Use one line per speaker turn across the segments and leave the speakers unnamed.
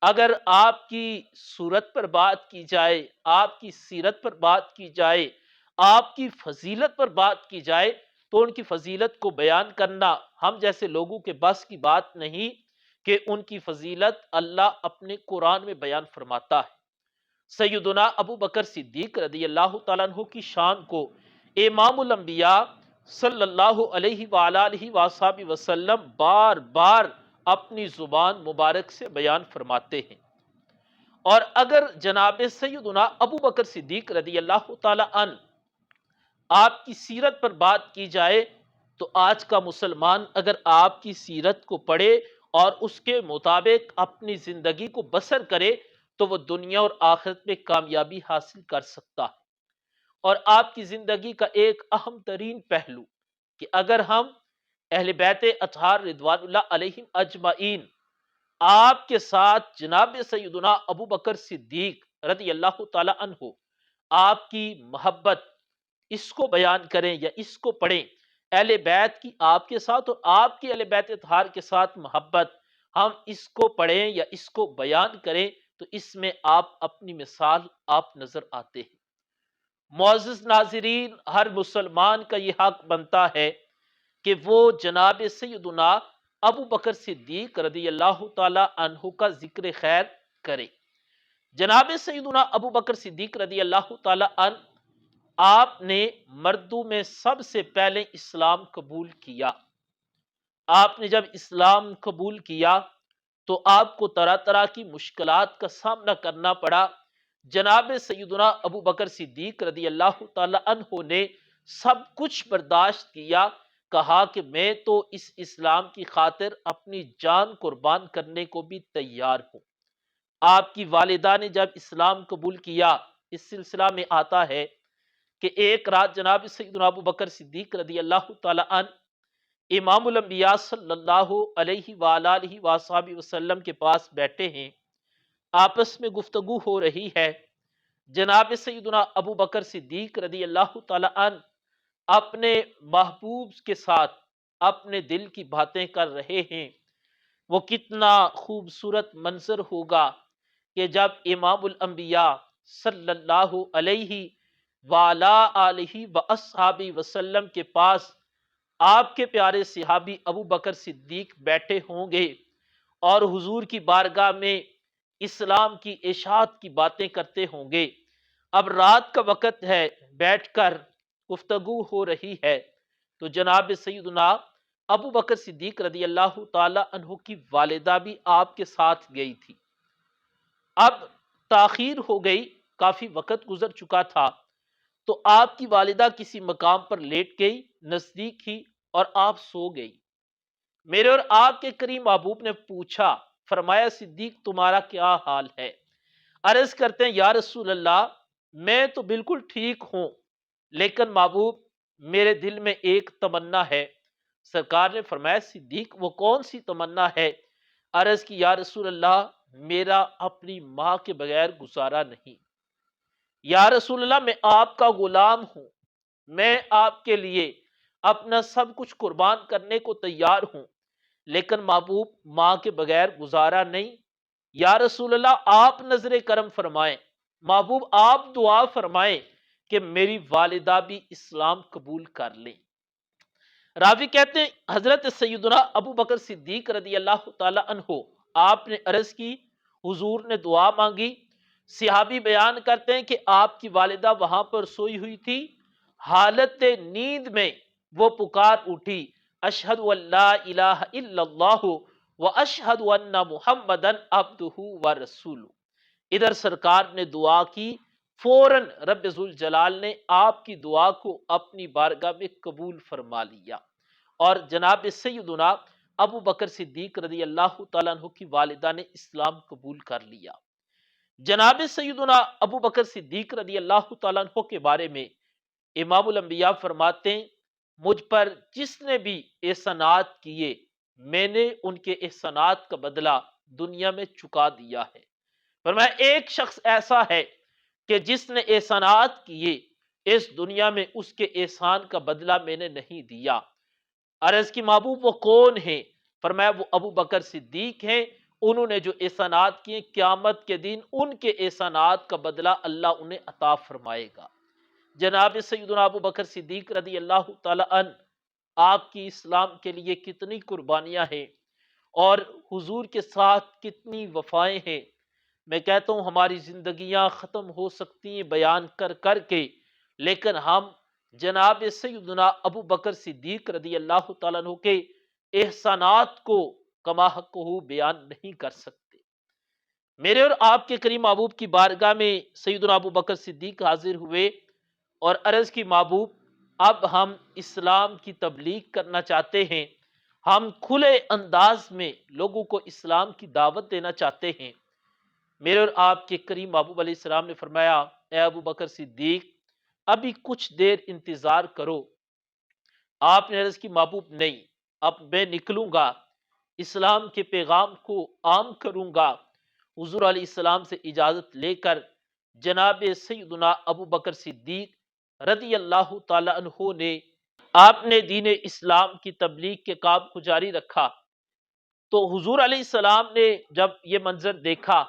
اگر آپ کی صورت پر بات کی جائے، آپ کی سیرت پر بات کی جائے، آپ کی فضیلت پر بات کی جائے، تو ان کی فضیلت کو بیان کرنا ہم جیسے لوگوں کے بس کی بات نہیں کہ ان کی فضیلت اللہ اپنے قرآن میں بیان فرماتا ہے۔ سیدنا ابو بکر صدیق رضی اللہ تعالیٰ عنہ کی شان کو امام الانبیاء صلی اللہ علیہ وآلہ وآلہ وسلم بار بار اپنی زبان مبارک سے بیان فرماتے ہیں۔ اور اگر جناب سیدنا ابو بکر صدیق رضی اللہ تعالیٰ عنہ آپ کی سیرت پر بات کی جائے، تو آج کا مسلمان اگر آپ کی سیرت کو پڑھے اور اس کے مطابق اپنی زندگی کو بسر کرے تو وہ دنیا اور آخرت میں کامیابی حاصل کر سکتا ہے۔ اور آپ کی زندگی کا ایک اہم ترین پہلو کہ اگر ہم اہل بیت اطہار رضوان اللہ علیہم اجمعین آپ کے ساتھ جناب سیدنا ابو بکر صدیق رضی اللہ تعالی عنہ آپ کی محبت اس کو بیان کریں یا اس کو پڑھیں، اہل بیت کی آپ کے ساتھ اور آپ کی اہل بیت اطہار کے ساتھ محبت، ہم اس کو پڑھیں یا اس کو بیان کریں تو اس میں آپ اپنی مثال آپ نظر آتے ہیں۔ معزز ناظرین، ہر مسلمان کا یہ حق بنتا ہے کہ وہ جناب سیدنا ابو بکر صدیق رضی اللہ تعالی عنہ کا ذکر خیر کرے۔ جناب سیدنا ابو بکر صدیق رضی اللہ تعالی عنہ آپ نے مردوں میں سب سے پہلے اسلام قبول کیا۔ آپ نے جب اسلام قبول کیا تو آپ کو طرح طرح کی مشکلات کا سامنا کرنا پڑا۔ جناب سیدنا ابو بکر صدیق رضی اللہ تعالی عنہ نے سب کچھ برداشت کیا، کہا کہ میں تو اس اسلام کی خاطر اپنی جان قربان کرنے کو بھی تیار ہوں۔ آپ کی والدہ نے جب اسلام قبول کیا، اس سلسلہ میں آتا ہے کہ ایک رات جناب سیدنا ابو بکر صدیق رضی اللہ تعالی عنہ امام الانبیاء صلی اللہ علیہ وآلہ وآلہ وسلم کے پاس بیٹھے ہیں، آپس میں گفتگو ہو رہی ہے۔ جناب سیدنا ابو بکر صدیق رضی اللہ تعالی عنہ اپنے محبوب کے ساتھ اپنے دل کی باتیں کر رہے ہیں۔ وہ کتنا خوبصورت منظر ہوگا کہ جب امام الانبیاء صلی اللہ علیہ وآلہ وآلہ وسلم کے پاس آپ کے پیارے صحابی ابو بکر صدیق بیٹھے ہوں گے اور حضور کی بارگاہ میں اسلام کی اشاعت کی باتیں کرتے ہوں گے۔ اب رات کا وقت ہے، بیٹھ کر گفتگو ہو رہی ہے، تو جناب سیدنا ابو بکر صدیق رضی اللہ تعالی عنہ کی والدہ بھی آپ کے ساتھ گئی تھی۔ اب تاخیر ہو گئی، کافی وقت گزر چکا تھا، تو آپ کی والدہ کسی مقام پر لیٹ گئی، نزدیک ہی، اور آپ سو گئی۔ میرے اور آپ کے کریم محبوب نے پوچھا، فرمایا صدیق تمہارا کیا حال ہے؟ عرض کرتے ہیں یا رسول اللہ میں تو بالکل ٹھیک ہوں، لیکن محبوب میرے دل میں ایک تمنا ہے۔ سرکار نے فرمایا صدیق وہ کون سی تمنا ہے؟ عرض کی یا رسول اللہ میرا اپنی ماں کے بغیر گزارا نہیں۔ یا رسول اللہ میں آپ کا غلام ہوں، میں آپ کے لیے اپنا سب کچھ قربان کرنے کو تیار ہوں، لیکن محبوب ماں کے بغیر گزارا نہیں۔ یا رسول اللہ آپ نظر کرم فرمائیں، محبوب آپ دعا فرمائیں کہ میری والدہ بھی اسلام قبول کر لیں۔ راوی کہتے ہیں حضرت سیدنا ابو بکر صدیق رضی اللہ تعالی عنہ آپ نے عرض کی، حضور نے دعا مانگی۔ صحابی بیان کرتے ہیں کہ آپ کی والدہ وہاں پر سوئی ہوئی تھی، حالت نیند میں وہ پکار اٹھی، اشہد ان لا الہ الا اللہ واشہد ان محمدا عبدہ ورسولہ۔ ادھر سرکار نے دعا کی، فوراً رب ذوالجلال نے آپ کی دعا کو اپنی بارگاہ میں قبول فرما لیا، اور جناب سیدنا ابو بکر صدیق رضی اللہ تعالیٰ عنہ کی والدہ نے اسلام قبول کر لیا۔ جناب سیدنا ابو بکر صدیق رضی اللہ تعالیٰ عنہ کے بارے میں امام الانبیاء فرماتے ہیں مجھ پر جس نے بھی احسانات کیے میں نے ان کے احسانات کا بدلہ دنیا میں چکا دیا ہے۔ فرمایا ایک شخص ایسا ہے کہ جس نے احسانات کیے اس دنیا میں اس کے احسان کا بدلہ میں نے نہیں دیا۔ عرض کی محبوب وہ کون ہیں؟ فرمایا وہ ابو بکر صدیق ہیں، انہوں نے جو احسانات کیے قیامت کے دن ان کے احسانات کا بدلہ اللہ انہیں عطا فرمائے گا۔ جناب سیدنا ابو بکر صدیق رضی اللہ تعالی عنہ، آپ کی اسلام کے لیے کتنی قربانیاں ہیں اور حضور کے ساتھ کتنی وفائیں ہیں۔ میں کہتا ہوں ہماری زندگیاں ختم ہو سکتی ہیں بیان کر کر کے، لیکن ہم جناب سیدنا ابو بکر صدیق رضی اللہ تعالیٰ عنہ کے احسانات کو کما حقہ بیان نہیں کر سکتے۔ میرے اور آپ کے کریم محبوب کی بارگاہ میں سیدنا ابو بکر صدیق حاضر ہوئے اور عرض کی محبوب اب ہم اسلام کی تبلیغ کرنا چاہتے ہیں، ہم کھلے انداز میں لوگوں کو اسلام کی دعوت دینا چاہتے ہیں۔ میرے اور آپ کے کریم محبوب علیہ السلام نے فرمایا، اے ابو بکر صدیق ابھی کچھ دیر انتظار کرو۔ آپ نے عرض کی محبوب نہیں، اب میں نکلوں گا، اسلام کے پیغام کو عام کروں گا۔ حضور علیہ السلام سے اجازت لے کر جناب سیدنا ابو بکر صدیق رضی اللہ تعالی عنہ نے آپ نے دین اسلام کی تبلیغ کے کام کو جاری رکھا۔ تو حضور علیہ السلام نے جب یہ منظر دیکھا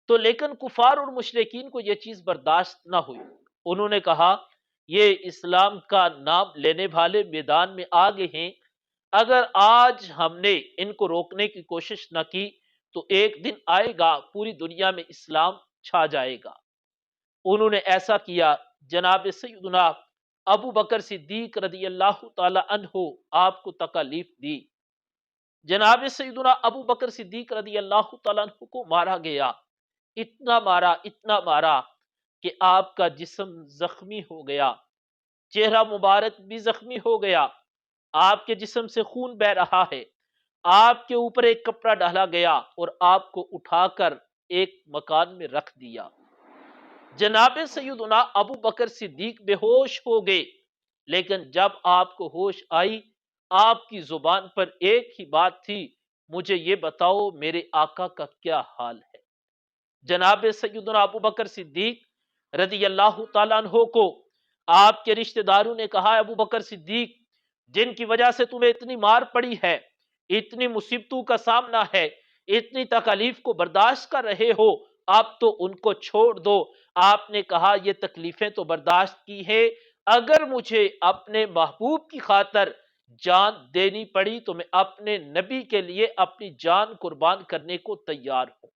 تو لیکن کفار اور مشرکین کو یہ چیز برداشت نہ ہوئی۔ انہوں نے کہا یہ اسلام کا نام لینے والے میدان میں آ گئے ہیں، اگر آج ہم نے ان کو روکنے کی کوشش نہ کی تو ایک دن آئے گا پوری دنیا میں اسلام چھا جائے گا۔ انہوں نے ایسا کیا، جناب سیدنا ابو بکر صدیق رضی اللہ تعالی عنہ آپ کو تکلیف دی۔ جناب سیدنا ابو بکر صدیق رضی اللہ تعالیٰ عنہ کو مارا گیا، اتنا مارا کہ آپ کا جسم زخمی ہو گیا، چہرہ مبارک بھی زخمی ہو گیا، آپ کے جسم سے خون بہ رہا ہے، آپ کے اوپر ایک کپڑا ڈالا گیا اور آپ کو اٹھا کر ایک مکان میں رکھ دیا۔ جناب سیدنا ابو بکر صدیق بے ہوش ہو گئے، لیکن جب آپ کو ہوش آئی آپ کی زبان پر ایک ہی بات تھی، مجھے یہ بتاؤ میرے آقا کا کیا حال ہے۔ جناب سیدنا ابو بکر صدیق رضی اللہ تعالیٰ عنہ کو آپ کے رشتہ داروں نے کہا، ابو بکر صدیق جن کی وجہ سے تمہیں اتنی مار پڑی ہے، اتنی مصیبتوں کا سامنا ہے، اتنی تکلیف کو برداشت کر رہے ہو، اب تو ان کو چھوڑ دو۔ آپ نے کہا یہ تکلیفیں تو برداشت کی ہے، اگر مجھے اپنے محبوب کی خاطر جان دینی پڑی تو میں اپنے نبی کے لیے اپنی جان قربان کرنے کو تیار ہوں۔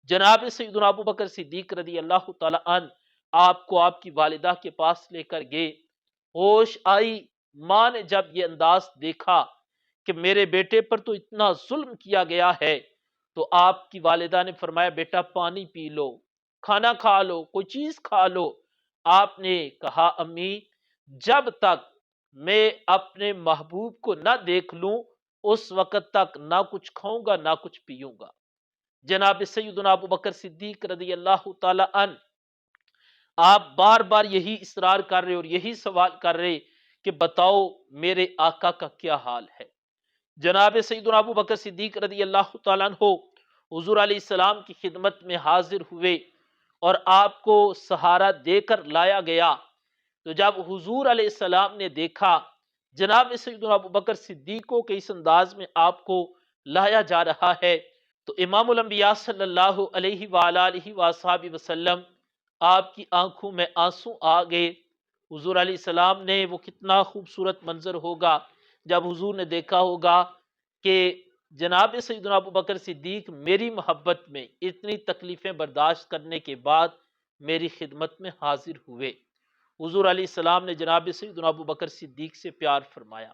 جناب سیدنا ابو بکر صدیق رضی اللہ تعالی عنہ آپ کو آپ کی والدہ کے پاس لے کر گئے، ہوش آئی، ماں نے جب یہ انداز دیکھا کہ میرے بیٹے پر تو اتنا ظلم کیا گیا ہے تو آپ کی والدہ نے فرمایا بیٹا پانی پی لو، کھانا کھا لو، کوئی چیز کھا لو۔ آپ نے کہا امی جب تک میں اپنے محبوب کو نہ دیکھ لوں اس وقت تک نہ کچھ کھاؤں گا نہ کچھ پیوں گا۔ جناب سیدنا ابو بکر صدیق رضی اللہ تعالی عنہ آپ بار بار یہی اصرار کر رہے اور یہی سوال کر رہے کہ بتاؤ میرے آقا کا کیا حال ہے۔ جناب سیدنا ابو بکر صدیق رضی اللہ تعالیٰ عنہ حضور علیہ السلام کی خدمت میں حاضر ہوئے اور آپ کو سہارا دے کر لایا گیا۔ تو جب حضور علیہ السلام نے دیکھا جناب سیدنا ابو بکر صدیق کو کہ اس انداز میں آپ کو لایا جا رہا ہے تو امام الانبیاء صلی اللہ علیہ وآلہ وصحبہ وسلم آپ کی آنکھوں میں آنسو آ گئے۔ حضور علیہ السلام نے وہ کتنا خوبصورت منظر ہوگا جب حضور نے دیکھا ہوگا کہ جناب سیدنا ابو بکر صدیق میری محبت میں اتنی تکلیفیں برداشت کرنے کے بعد میری خدمت میں حاضر ہوئے۔ حضور علیہ السلام نے جناب سیدنا ابو بکر صدیق سے پیار فرمایا۔